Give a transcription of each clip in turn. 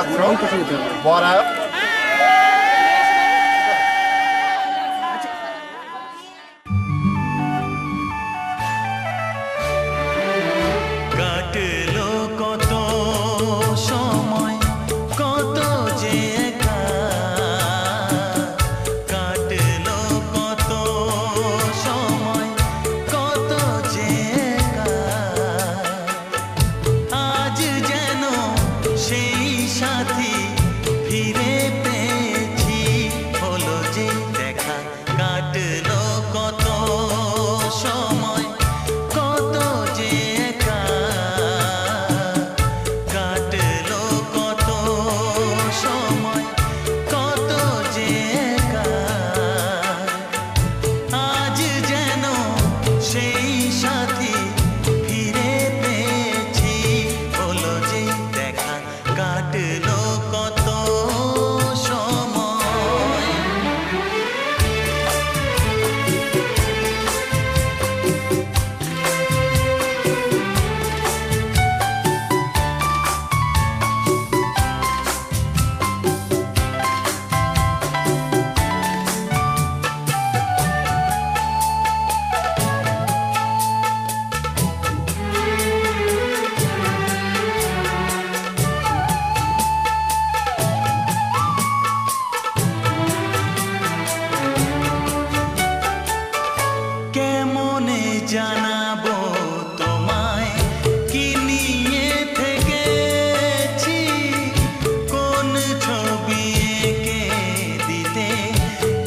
পাত্র বড়া কাটলো কত সময় কত যে কাটলো কত সময় কত যে আজ যেন সেই সাথী ফিরে পেয়েছি হলো যে দেখা কাটলো কত সময় কত যে কাটলো কত সময় কত যে আজ যেন সেই সাথী ফিরে পেয়েছি হলো যে দেখা কাটলো কত সময় কেমনে জানাবো তোমায় কি নিয়ে থেকেছি কোন ছবি এঁকে দিতে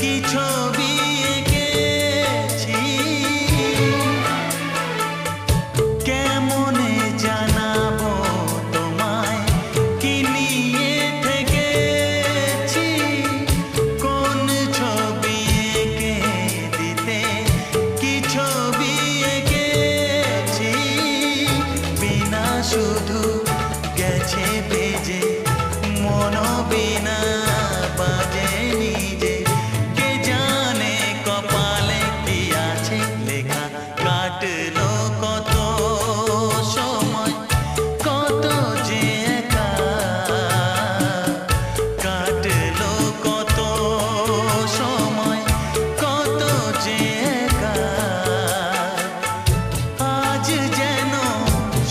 কি ছবি এঁকেছি কেমনে জানাবো তোমায় কি নিয়ে থেকেছি কোন ছবি এঁকে দিতে কি ছবি এঁকেছি বিনা শুধু গেছে বেজে মন বিনা বাজে নিজে কে জানে কপালে কি আছে লেখা কাটলো কত সময় কত যে কাটলো কত সময় কত যে আজ যেন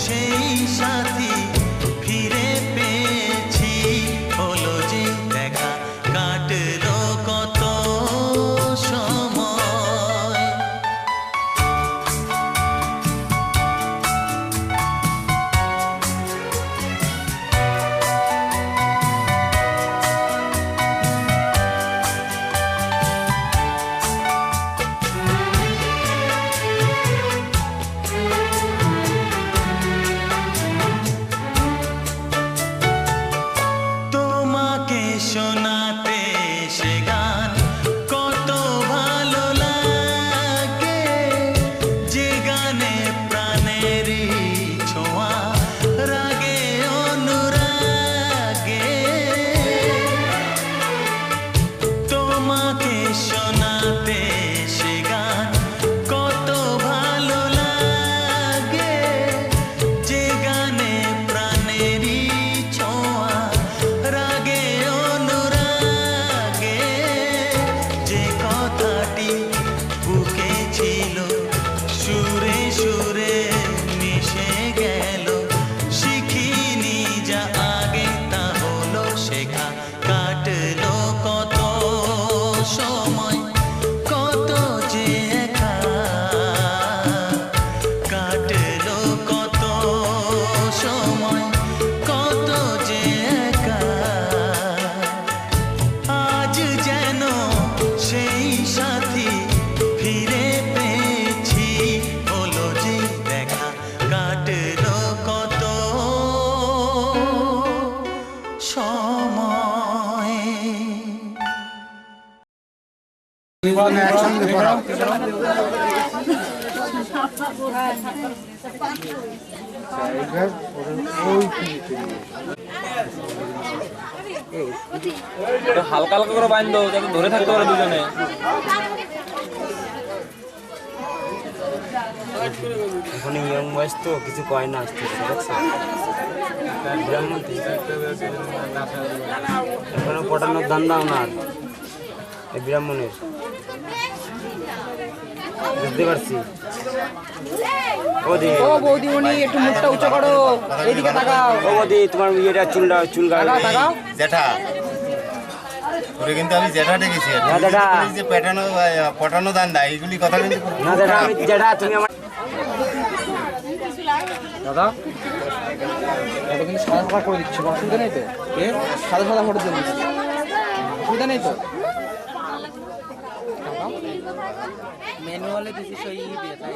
সেই সাথী ফিরে পেয়েছি হলো যে দেখা কাটলো কত সময় তোমাকে শোনাতে সে গান কত ভালো লাগে যে গানে প্রাণের ছোঁয়া রাগে অনুরাগে তোমাকে শোনাতে সে গান কত ভালো লাগে যে গানে প্রাণের ছোঁয়া রাগে অনুরাগে যে কথাটি বুকে ছিল সুরে সুরে মিশে গেল শিখিনি যা আগে তা হলো শেখা কাটলো কত সময় কত যে কাটলো কত সময় কত যে আজ যেন সেই সাথী ফিরে পেয়েছি হলো যে দেখা কাটলো কত সময় একসঙ্গে পড়াও হালকা হালকা করে বাঁধো যাতে ধরে থাকতে পারে দুজনে। এখন ইয়ং বয়স তো কিছু কয় না আসতেছে দেখছো ব্রাহ্মণ এখনো পটানোর ধান্দা ওনার এই ব্রাহ্মণের বুঝতে পারছি। ও বৌদি উনি একটু মুখটা উঁচু করো, এইদিকে তাকাও। ও বৌদি তোমার ইয়েটা চুল তাকাও তাকাও। জ্যাঠা ওরে কিন্তু আমি জ্যাঠা ডেকেছি আর না জ্যাঠা। এই যে পটানো দান্দা এইগুলি কথা কিন্তু না দাদা আমি জ্যাঠা তুমি আমার দাদা এটা কিন্তু সাদা সাদা করে দিচ্ছি, অসুবিধা নেই তো? সাদা সাদা করে দিচ্ছি, অসুবিধা নেই তো? ম্যানুয়ালে দিচ্ছি সই দিয়ে তাই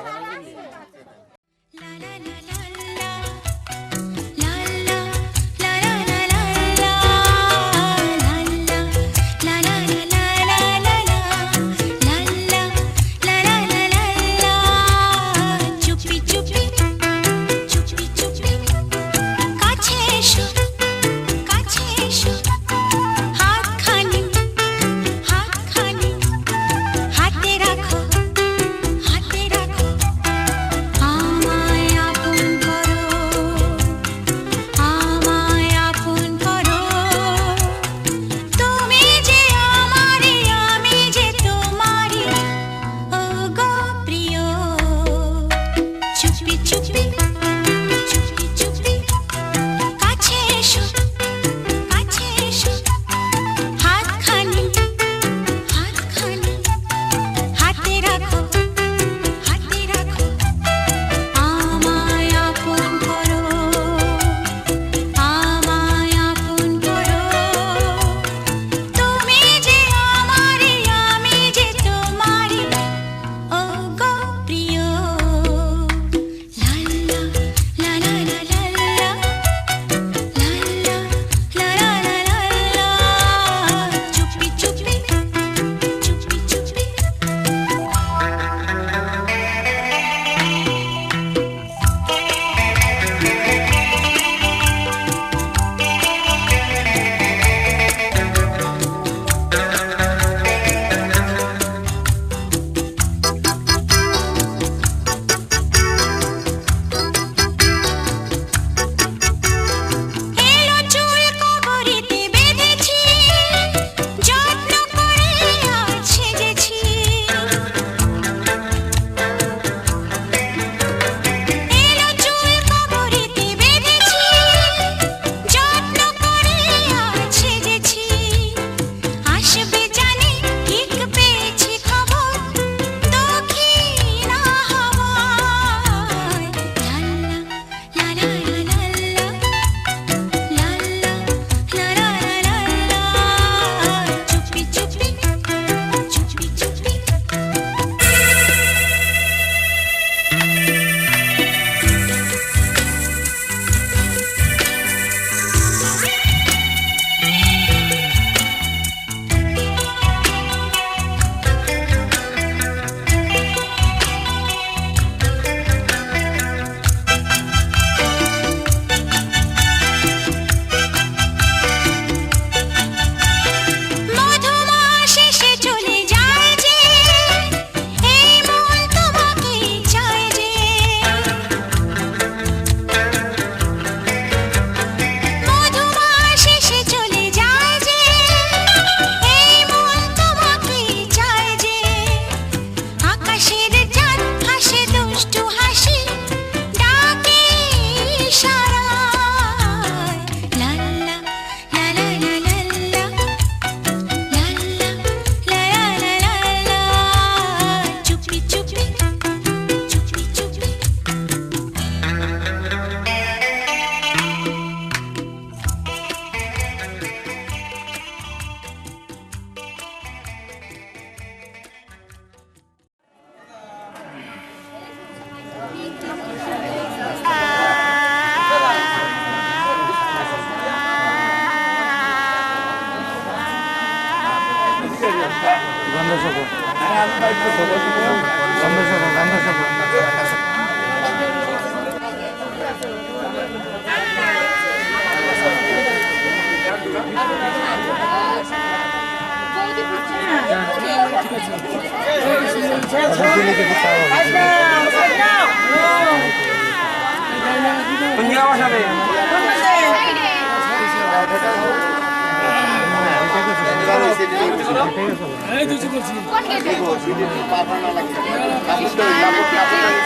ঠিক আছে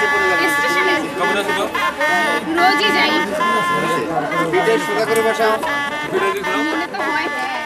কোন গেটে স্টেশনে রোজই যাই বিদেশ সোজা করে বসাও মনে তো হয় হ্যাঁ